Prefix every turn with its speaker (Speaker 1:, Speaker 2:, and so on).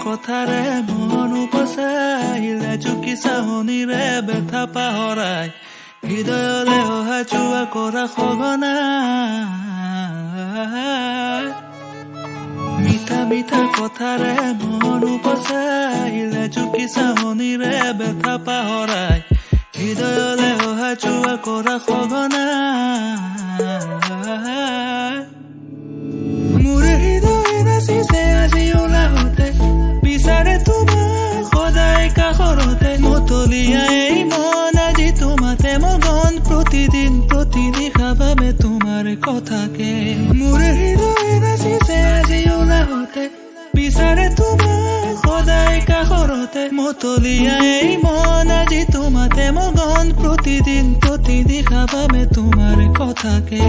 Speaker 1: কথাৰে মন উপচাইলে চুকি চাহনিৰে বেথা পাহৰাই হৃদয়লে অহা যোৱা কৰা সঘনা মিঠা মিঠা কথাৰে মন উপচাইলে চুকি চাহনিৰে বেথা পাহৰাই হৃদয়লে অহা যোৱা কৰা সঘনা মোৰ হৃদয় নাচিছে আজি ওলাওঁতে বিচাৰে তোমাক সদায় কাষৰতে মতলীয়াই মন আজি তোমাতে মগন প্ৰতিদিন প্ৰতিনিশা ভাবে তোমাৰ কথাকে মোৰ হৃদয় নাচিছে আজি ওলাওঁতে বিচাৰে তোমাক সদায় কাষৰতে মতলীয়াই মন আজি তোমাতে মগন প্ৰতিদিন প্ৰতিনিশা ভাবে তোমাৰ কথাকে